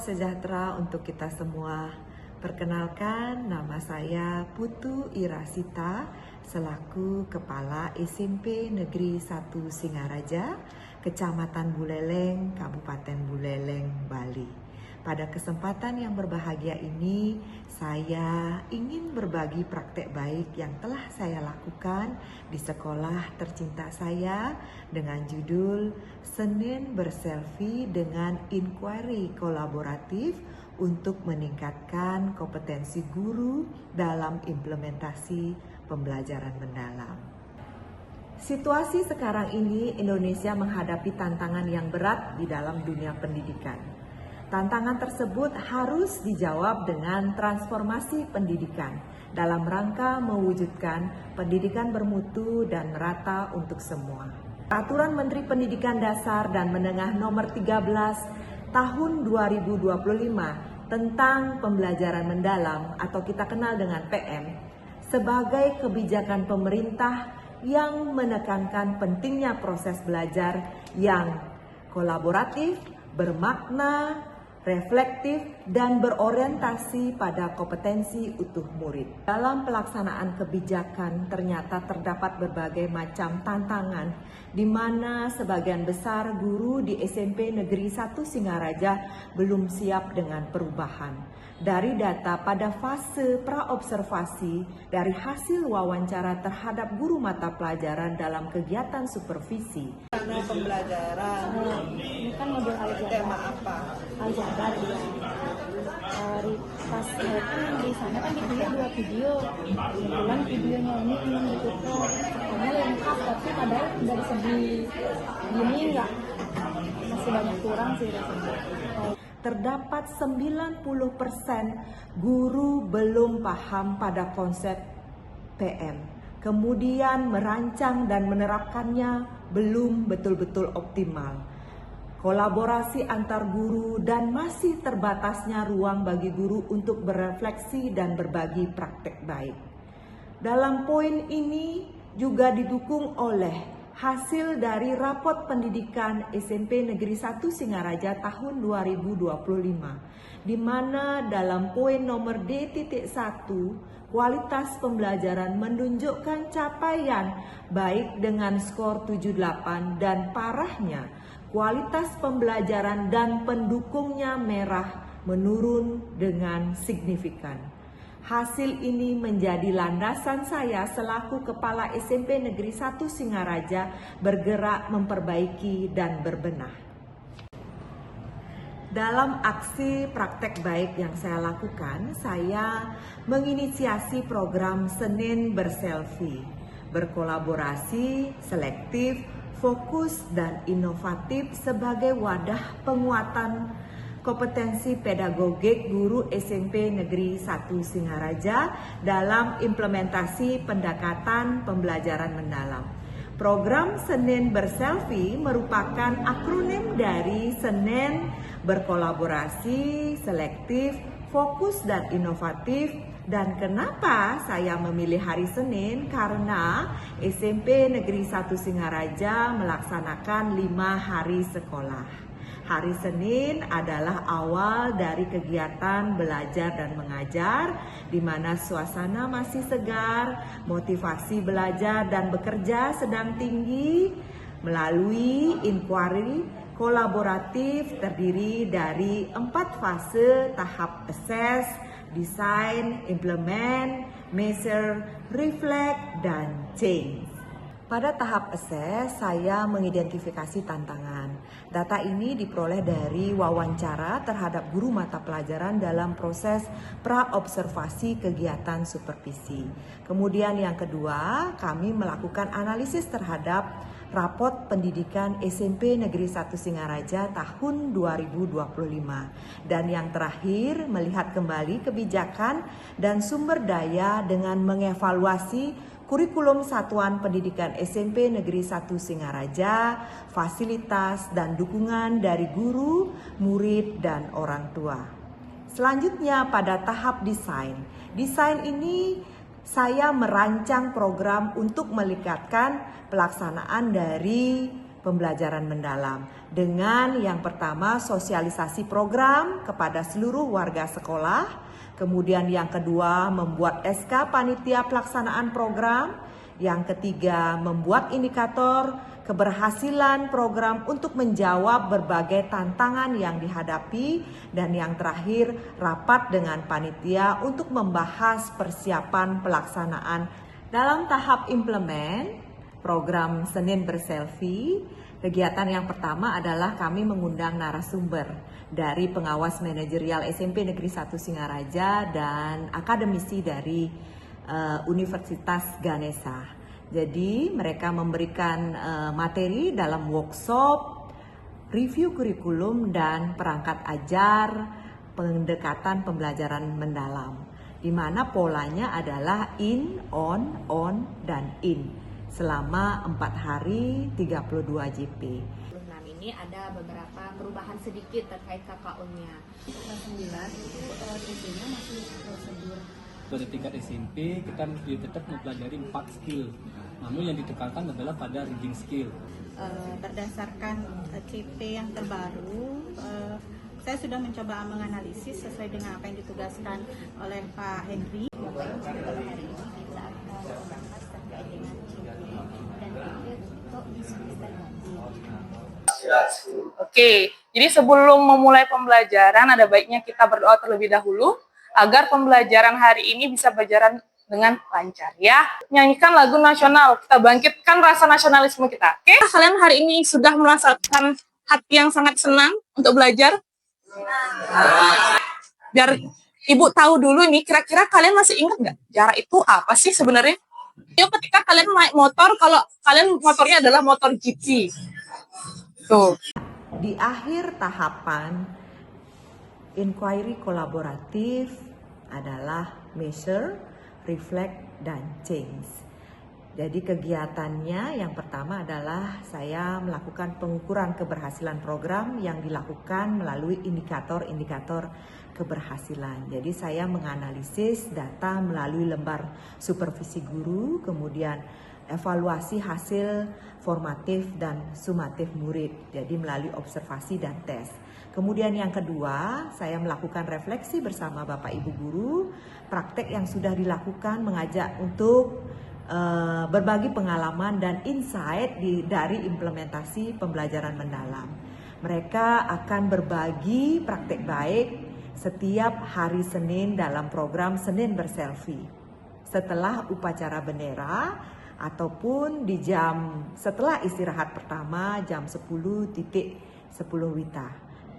sejahtera untuk kita semua. Perkenalkan, nama saya Putu Irasita selaku Kepala SMP Negeri 1 Singaraja, Kecamatan Buleleng, Kabupaten Buleleng, Bali. Pada kesempatan yang berbahagia ini, saya ingin berbagi praktek baik yang telah saya lakukan di sekolah tercinta saya dengan judul Senin Berselfie dengan Inquiry Kolaboratif untuk meningkatkan kompetensi guru dalam implementasi pembelajaran mendalam. Situasi sekarang ini Indonesia menghadapi tantangan yang berat di dalam dunia pendidikan. Tantangan tersebut harus dijawab dengan transformasi pendidikan dalam rangka mewujudkan pendidikan bermutu dan merata untuk semua. Peraturan Menteri Pendidikan Dasar dan Menengah Nomor 13 Tahun 2025 tentang pembelajaran mendalam atau kita kenal dengan PM sebagai kebijakan pemerintah yang menekankan pentingnya proses belajar yang kolaboratif, bermakna, reflektif, dan berorientasi pada kompetensi utuh murid. Dalam pelaksanaan kebijakan ternyata terdapat berbagai macam tantangan di mana sebagian besar guru di SMP Negeri 1 Singaraja belum siap dengan perubahan. Dari data pada fase praobservasi dari hasil wawancara terhadap guru mata pelajaran dalam kegiatan supervisi. Karena pembelajaran, ini kan modul aljabar. tema apa? Aljabar ya. Pas kan di sana kan dua video. Kebetulan videonya ini belum ditutup. Pokoknya lengkap, tapi padahal dari segi gini enggak, masih banyak kurang sih rasanya. Terdapat 90% guru belum paham pada konsep PM. Kemudian merancang dan menerapkannya belum betul-betul optimal. Kolaborasi antar guru dan masih terbatasnya ruang bagi guru untuk berefleksi dan berbagi praktek baik. Dalam poin ini juga didukung oleh hasil dari rapot pendidikan SMP Negeri 1 Singaraja tahun 2025, di mana dalam poin nomor D.1, kualitas pembelajaran menunjukkan capaian baik dengan skor 78 dan parahnya kualitas pembelajaran dan pendukungnya merah menurun dengan signifikan. Hasil ini menjadi landasan saya selaku Kepala SMP Negeri 1 Singaraja bergerak memperbaiki dan berbenah. Dalam aksi praktek baik yang saya lakukan, saya menginisiasi program Senin Berselfie, berkolaborasi, selektif, fokus, dan inovatif sebagai wadah penguatan kompetensi pedagogik guru SMP Negeri 1 Singaraja dalam implementasi pendekatan pembelajaran mendalam. Program Senin Berselfie merupakan akronim dari Senin berkolaborasi, selektif, fokus, dan inovatif. Dan kenapa saya memilih hari Senin? Karena SMP Negeri 1 Singaraja melaksanakan 5 hari sekolah. Hari Senin adalah awal dari kegiatan belajar dan mengajar, di mana suasana masih segar, motivasi belajar dan bekerja sedang tinggi. Melalui inquiry kolaboratif terdiri dari 4 fase tahap assess, design, implement, measure, reflect, dan change. Pada tahap assess, saya mengidentifikasi tantangan. Data ini diperoleh dari wawancara terhadap guru mata pelajaran dalam proses praobservasi kegiatan supervisi. Kemudian yang kedua, kami melakukan analisis terhadap rapot pendidikan SMP Negeri 1 Singaraja tahun 2025. Dan yang terakhir, melihat kembali kebijakan dan sumber daya dengan mengevaluasi kurikulum Satuan Pendidikan SMP Negeri 1 Singaraja, fasilitas dan dukungan dari guru, murid, dan orang tua. Selanjutnya pada tahap desain. Desain ini saya merancang program untuk melekatkan pelaksanaan dari pembelajaran mendalam dengan yang pertama sosialisasi program kepada seluruh warga sekolah, kemudian yang kedua membuat SK panitia pelaksanaan program, yang ketiga membuat indikator keberhasilan program untuk menjawab berbagai tantangan yang dihadapi, dan yang terakhir rapat dengan panitia untuk membahas persiapan pelaksanaan. Dalam tahap implement program Senin Berselfie, kegiatan yang pertama adalah kami mengundang narasumber dari pengawas manajerial SMP Negeri 1 Singaraja dan akademisi dari Universitas Ganesha. Jadi mereka memberikan materi dalam workshop, review kurikulum dan perangkat ajar, pendekatan pembelajaran mendalam, di mana polanya adalah in, on, dan in selama 4 hari 32 JP. Ini ada beberapa perubahan sedikit terkait KKO-nya. Kelas 9 itu tentunya masih prosedur. Pada tingkat SMP kita tetap mempelajari 4 skill, namun yang ditekankan adalah pada reading skill. Berdasarkan CP yang terbaru, saya sudah mencoba menganalisis sesuai dengan apa yang ditugaskan oleh Pak Henry. Oke, jadi sebelum memulai pembelajaran ada baiknya kita berdoa terlebih dahulu agar pembelajaran hari ini bisa berjalan dengan lancar ya. Nyanyikan lagu nasional, kita bangkitkan rasa nasionalisme kita. Oke, kalian hari ini sudah merasakan hati yang sangat senang untuk belajar? Biar Ibu tahu dulu nih, kira-kira kalian masih ingat nggak jarak itu apa sih sebenarnya? Yuk, ketika kalian naik motor, kalau kalian motornya adalah motor GP. Tuh. Di akhir tahapan inquiry kolaboratif adalah measure, reflect, dan change. Jadi kegiatannya yang pertama adalah saya melakukan pengukuran keberhasilan program yang dilakukan melalui indikator-indikator keberhasilan. Jadi saya menganalisis data melalui lembar supervisi guru, kemudian evaluasi hasil formatif dan sumatif murid, jadi melalui observasi dan tes. Kemudian yang kedua, saya melakukan refleksi bersama Bapak Ibu guru, praktek yang sudah dilakukan, mengajak untuk berbagi pengalaman dan insight dari implementasi pembelajaran mendalam. Mereka akan berbagi praktek baik setiap hari Senin dalam program Senin Berselfie. Setelah upacara bendera, ataupun di setelah istirahat pertama jam 10.10 WITA.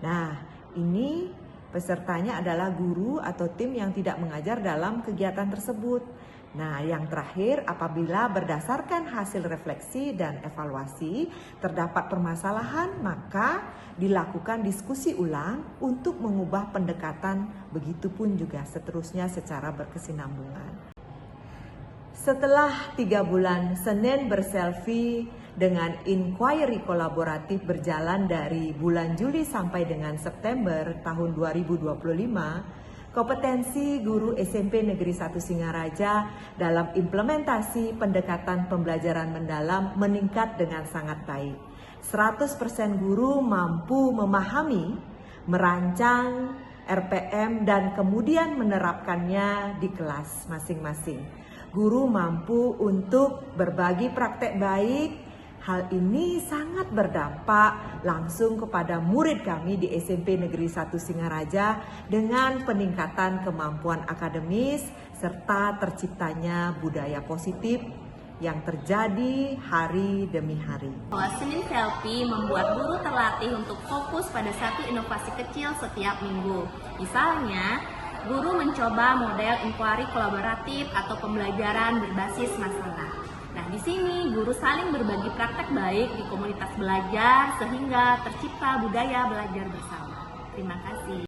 Nah, ini pesertanya adalah guru atau tim yang tidak mengajar dalam kegiatan tersebut. Nah, yang terakhir, apabila berdasarkan hasil refleksi dan evaluasi terdapat permasalahan, maka dilakukan diskusi ulang untuk mengubah pendekatan, begitupun juga seterusnya secara berkesinambungan. Setelah 3 bulan Senin Berselfie dengan inquiry kolaboratif berjalan dari bulan Juli sampai dengan September tahun 2025, kompetensi guru SMP Negeri 1 Singaraja dalam implementasi pendekatan pembelajaran mendalam meningkat dengan sangat baik. 100% guru mampu memahami, merancang RPM dan kemudian menerapkannya di kelas masing-masing. Guru mampu untuk berbagi praktek baik. Hal ini sangat berdampak langsung kepada murid kami di SMP Negeri 1 Singaraja dengan peningkatan kemampuan akademis serta terciptanya budaya positif yang terjadi hari demi hari. Senin Selfie membuat guru terlatih untuk fokus pada satu inovasi kecil setiap minggu. Misalnya, guru mencoba model inquiry kolaboratif atau pembelajaran berbasis masalah. Nah, di sini guru saling berbagi praktek baik di komunitas belajar sehingga tercipta budaya belajar bersama. Terima kasih.